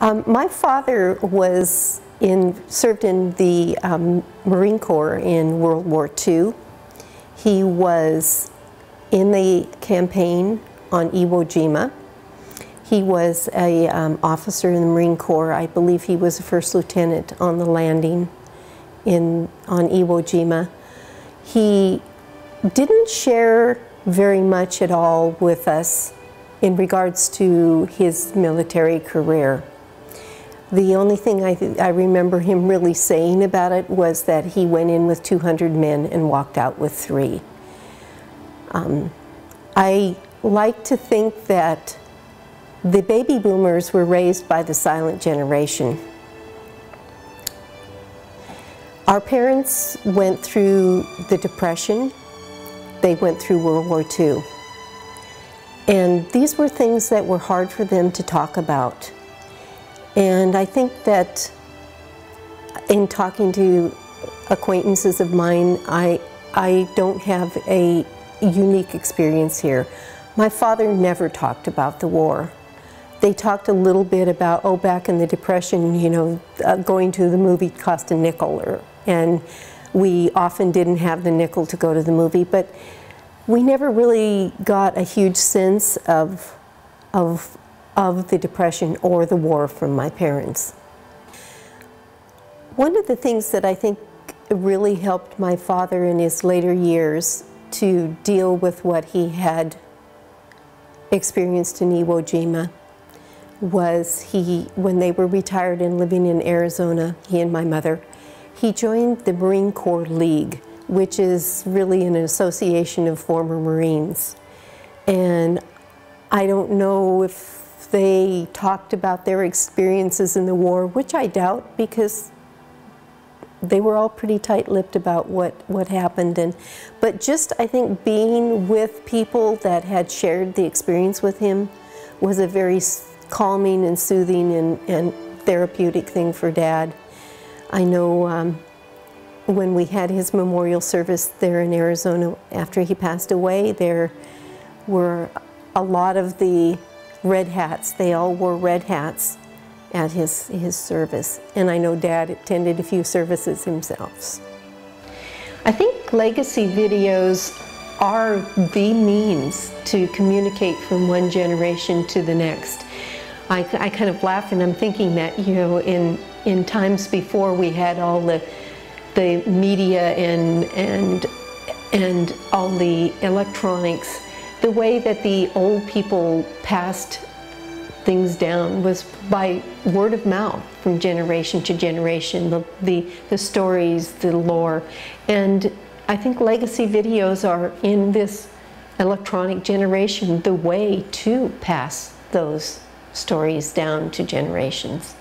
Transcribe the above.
My father served in the Marine Corps in World War II. He was in the campaign on Iwo Jima. He was an officer in the Marine Corps. I believe he was a first lieutenant on the landing on Iwo Jima. He didn't share very much at all with us in regards to his military career. The only thing I remember him really saying about it was that he went in with 200 men and walked out with 3. I like to think that the baby boomers were raised by the silent generation. Our parents went through the Depression. They went through World War II. And these were things that were hard for them to talk about. And I think that in talking to acquaintances of mine, I don't have a unique experience here. My father never talked about the war. They talked a little bit about, oh, back in the Depression, you know, going to the movie cost a nickel, and we often didn't have the nickel to go to the movie, but we never really got a huge sense of the Depression or the war from my parents. One of the things that I think really helped my father in his later years to deal with what he had experienced in Iwo Jima was when they were retired and living in Arizona, he and my mother, he joined the Marine Corps League, which is really an association of former Marines. And I don't know if they talked about their experiences in the war, which I doubt, because they were all pretty tight-lipped about what happened. But just, I think, being with people that had shared the experience with him was a very calming and soothing and therapeutic thing for Dad. I know when we had his memorial service there in Arizona after he passed away, there were a lot of the red hats. They all wore red hats at his service. And I know Dad attended a few services himself. I think legacy videos are the means to communicate from one generation to the next. I kind of laugh, and I'm thinking that, you know, in times before we had all the media and all the electronics, the way that the old people passed things down was by word of mouth from generation to generation, the stories, the lore. And I think legacy videos are, in this electronic generation, the way to pass those stories down to generations.